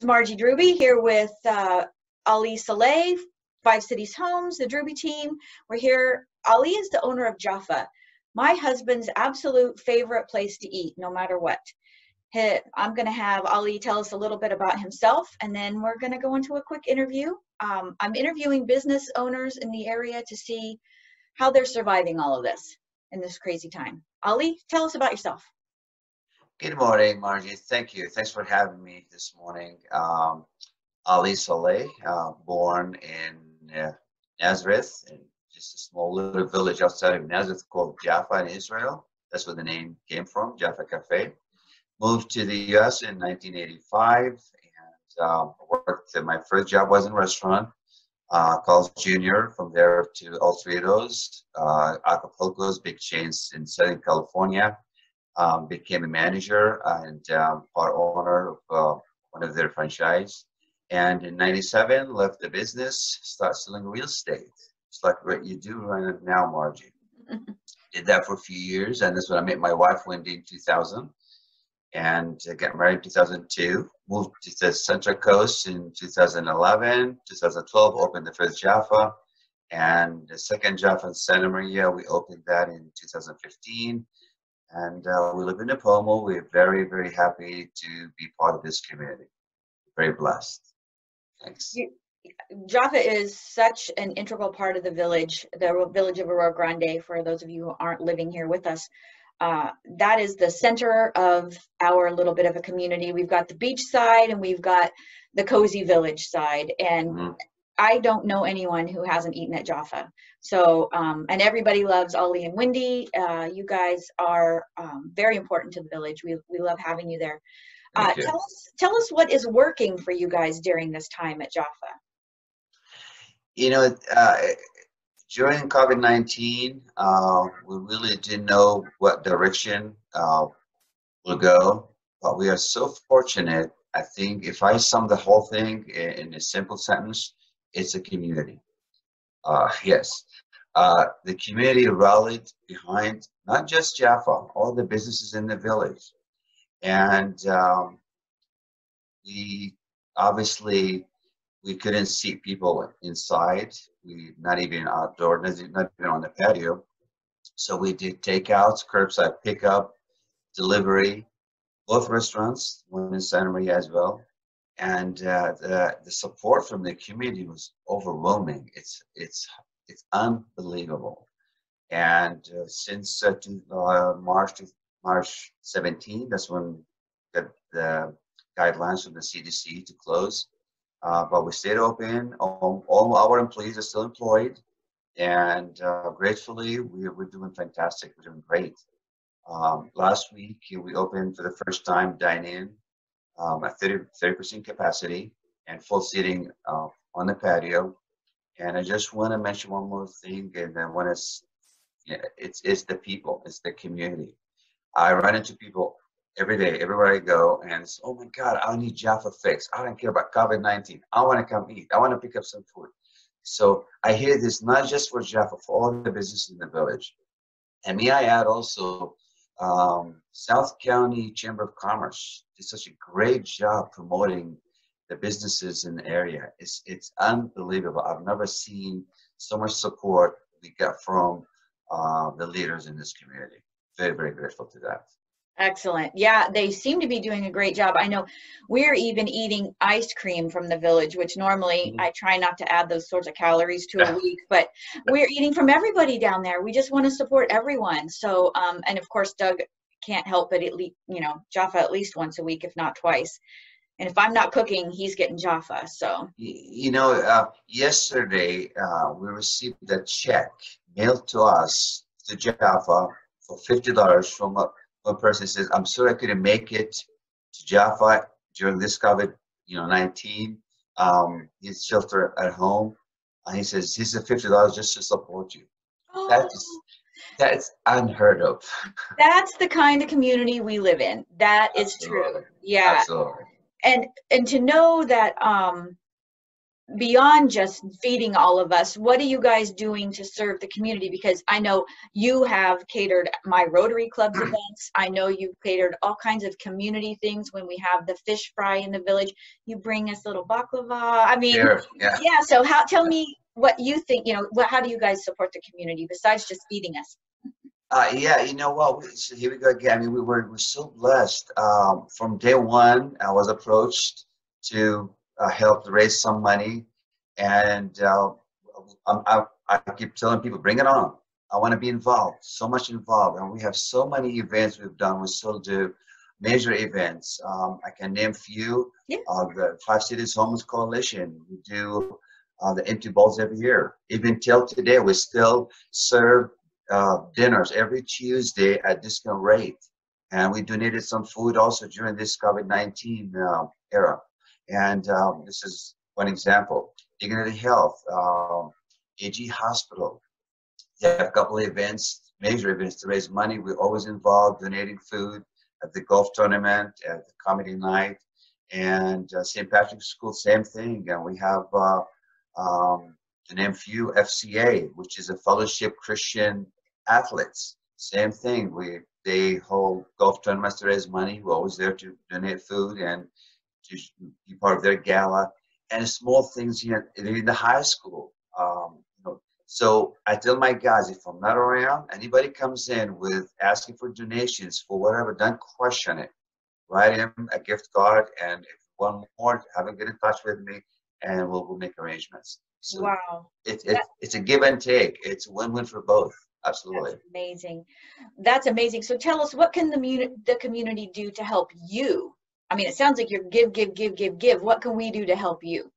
Margie Drube here with Ali Saleh, Five Cities Homes, the Drube team. We're here. Ali is the owner of Jaffa, my husband's absolute favorite place to eat, no matter what. I'm going to have Ali tell us a little bit about himself, and then we're going to go into a quick interview. I'm interviewing business owners in the area to see how they're surviving all of this in this crazy time. Ali, tell us about yourself. Good morning, Margie. Thank you. Thanks for having me this morning. Ali Saleh, born in Nazareth, in just a small little village outside of Nazareth called Jaffa in Israel. That's where the name came from, Jaffa Cafe. Moved to the U.S. in 1985 and worked. My first job was in a restaurant, Carl's Jr. From there to All Tritos, Acapulco's, big chains in Southern California. Became a manager and part owner of one of their franchise. And in 97, left the business, started selling real estate. It's like what you do right now, Margie. Did that for a few years, and that's when I met my wife, Wendy, in 2000. And got married in 2002. Moved to the Central Coast in 2011. 2012, opened the first Jaffa. And the second Jaffa in Santa Maria, we opened that in 2015. And we live in Napomo. We're very, very happy to be part of this community. Very blessed. Thanks. Jaffa is such an integral part of the village of Aurora Grande, for those of you who aren't living here with us. That is the center of our little bit of a community. We've got the beach side and we've got the cozy village side. And I don't know anyone who hasn't eaten at Jaffa. So, and everybody loves Ali and Wendy. You guys are very important to the village. We love having you there. Tell us what is working for you guys during this time at Jaffa. You know, during COVID-19, we really didn't know what direction we'll go, but we are so fortunate. I think if I sum the whole thing in a simple sentence, it's a community. Yes, the community rallied behind not just Jaffa, all the businesses in the village. And we couldn't see people inside. We not even outdoor, not even on the patio. So we did takeouts, curbside pickup, delivery, both restaurants, one in Santa Maria as well. And the support from the community was overwhelming. It's unbelievable. And since March 17, that's when the guidelines from the CDC to close. But we stayed open. All our employees are still employed, and gratefully, we're doing fantastic. We're doing great. Last week, we opened for the first time dine-in at 30% capacity and full seating on the patio. And I just want to mention one more thing, and then it's the people, it's the community. I run into people every day, everywhere I go, and it's, oh my God, I need Jaffa fix. I don't care about COVID-19. I want to come eat. I want to pick up some food. So I hear this not just for Jaffa, for all the businesses in the village. And may I add also, South County Chamber of Commerce did such a great job promoting the businesses in the area. It's unbelievable. I've never seen so much support we got from the leaders in this community. Very, very grateful to that. Excellent. Yeah, they seem to be doing a great job. I know we're even eating ice cream from the village, which normally I try not to add those sorts of calories to a week, but we're eating from everybody down there. We just want to support everyone. So, and of course, Doug can't help but Jaffa at least once a week, if not twice. And if I'm not cooking, he's getting Jaffa. So, yesterday we received a check mailed to us to Jaffa for $50 from one person. Says, I'm sorry I couldn't make it to Jaffa during this COVID-19. He's shelter at home. He says, here's the $50 just to support you. Oh. That's unheard of. That's the kind of community we live in. That is true. Yeah. Absolutely. And to know that beyond just feeding all of us, what are you guys doing to serve the community? Because I know you have catered my Rotary Club's events. I know you've catered all kinds of community things. When we have the fish fry in the village, you bring us little baklava. I mean, Sure, yeah. yeah. So tell me what you think, how do you guys support the community besides just feeding us? Yeah, you know what? So here we go again. I mean, we're so blessed. From day one, I was approached to help raise some money, and I keep telling people, bring it on. I want to be involved, so much involved, and we have so many events we've done. We still do major events. I can name a few. Yeah. The Five Cities Homeless Coalition. We do the empty bowls every year. Even till today, we still serve dinners every Tuesday at discount rate. And we donated some food also during this COVID-19 era. And this is one example. Dignity Health, AG Hospital. They have a couple of events, major events to raise money. We're always involved donating food at the golf tournament, at the comedy night, and St. Patrick's School, same thing. And we have to name a few, FCA, which is a Fellowship Christian Athletes. Same thing. They hold golf tournaments to raise money. We're always there to donate food and to be part of their gala. And small things here in the high school. So I tell my guys, if I'm not around, anybody comes in with asking for donations for whatever, don't question it. Write him a gift card, and if you want more, have him get in touch with me, and we'll make arrangements. So Wow. it's a give and take. It's a win-win for both. Absolutely. That's amazing. That's amazing. So tell us, what can the community do to help you? I mean, it sounds like you're give. What can we do to help you?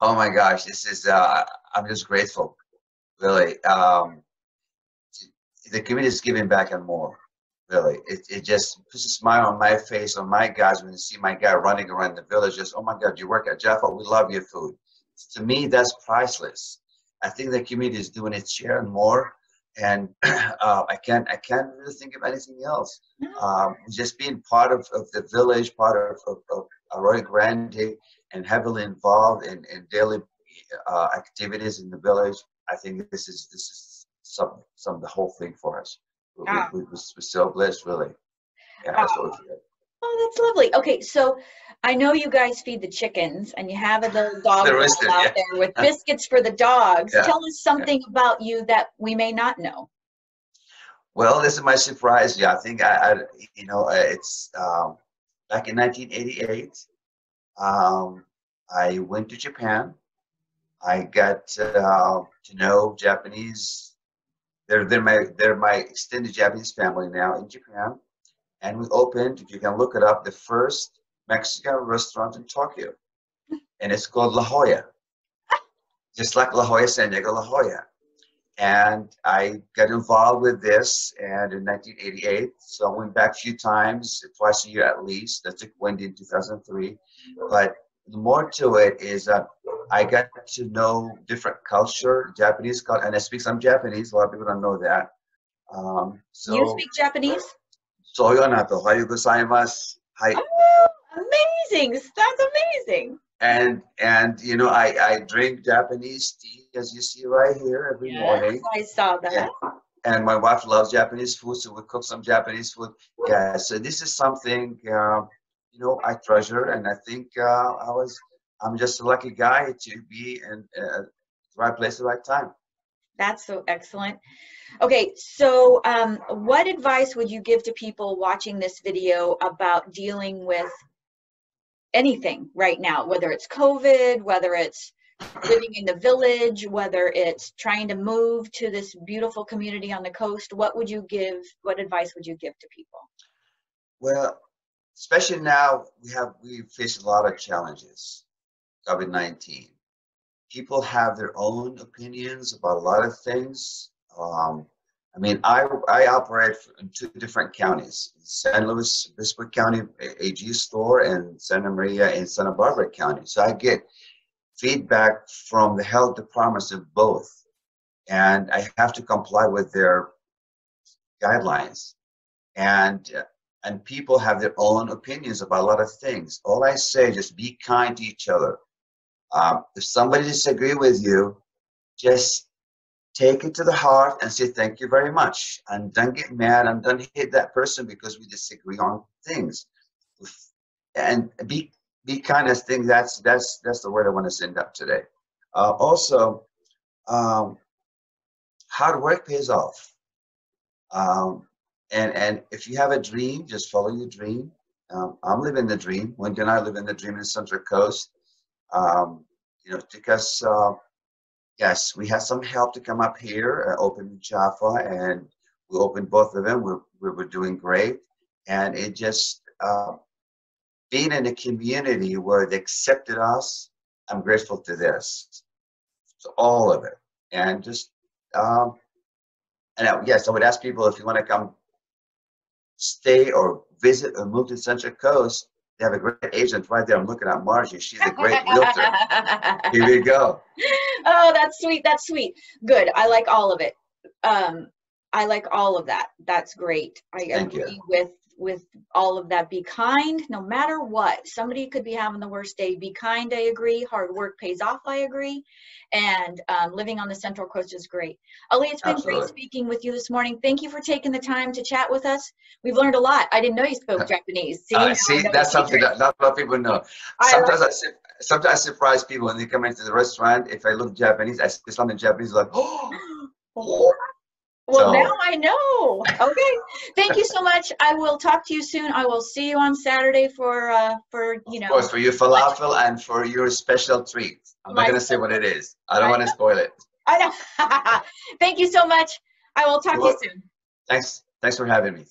Oh my gosh, this is I'm just grateful, really. The community is giving back and more. Really, it just puts a smile on my face, on my guys, when you see my guy running around the village. Just, oh my God, you work at Jaffa, we love your food. To me, that's priceless. I think the community is doing its share and more, and I can't really think of anything else. Just being part of the village, part of Arroyo Grande, and heavily involved in daily activities in the village. I think this is some of the whole thing for us. We're so blessed, really. Yeah, that's what we feel. Oh, that's lovely. Okay, so I know you guys feed the chickens, and you have a little dog out there with biscuits for the dogs. Yeah. Tell us something about you that we may not know. Well, this is my surprise. Yeah, I think it's back in 1988. I went to Japan. I got to know Japanese. They're my extended Japanese family now in Japan. And we opened, you can look it up, the first Mexican restaurant in Tokyo. And it's called La Jolla. Just like La Jolla, San Diego, La Jolla. And I got involved with this and in 1988. So I went back a few times, twice a year at least. I took Wendy in 2003. But more to it is that I got to know different culture, Japanese culture, and I speak some Japanese. A lot of people don't know that. So you speak Japanese? Soyonato, hayu gozaimasu. Oh, amazing! That's amazing. And I drink Japanese tea, as you see right here, every morning. I saw that. And my wife loves Japanese food, so we cook some Japanese food. Yeah, so this is something I treasure, and I think I'm just a lucky guy to be in the right place at the right time. That's so excellent. Okay, so what advice would you give to people watching this video about dealing with anything right now, whether it's COVID, whether it's living in the village, whether it's trying to move to this beautiful community on the coast? What advice would you give to people? Well, especially now, we face a lot of challenges. COVID-19. People have their own opinions about a lot of things. I operate in 2 different counties: San Luis Obispo County AG store and Santa Maria in Santa Barbara County. So I get feedback from the health departments of both, and I have to comply with their guidelines. And people have their own opinions about a lot of things. All I say is just be kind to each other. If somebody disagrees with you, just take it to the heart and say thank you very much, and don't get mad and don't hate that person because we disagree on things. And be kind. I think that's the word I want to send up today. Also, hard work pays off. And if you have a dream, just follow your dream. I'm living the dream. Wendy and I live in the dream in the Central Coast. You know, it took us, yes, we had some help to come up here, open Jaffa, and we opened both of them. We were doing great. And it just, being in a community where they accepted us, I'm grateful to this. So all of it. And just, yes, I would ask people if you want to come stay or visit or move to the Central Coast. They have a great agent right there. I'm looking at Margie. She's a great realtor. Here we go. Oh, that's sweet. That's sweet. Good. I like all of it. I like all of that. That's great. I agree with all of that. Be kind no matter what. Somebody could be having the worst day. Be kind. I agree. Hard work pays off. I agree. And living on the Central Coast is great. Ali, it's been great speaking with you this morning. Thank you for taking the time to chat with us. We've learned a lot. I didn't know you spoke Japanese. See, that's something that not a lot of people know. Sometimes I surprise people when they come into the restaurant. If I look Japanese, I say something Japanese, like, oh. Well, now I know. Okay. Thank you so much. I will talk to you soon. I will see you on Saturday for you know. Of course, for your falafel and for your special treat. I'm not going to say what it is. I don't want to spoil it. I know. Thank you so much. I will talk to you soon. Thanks for having me.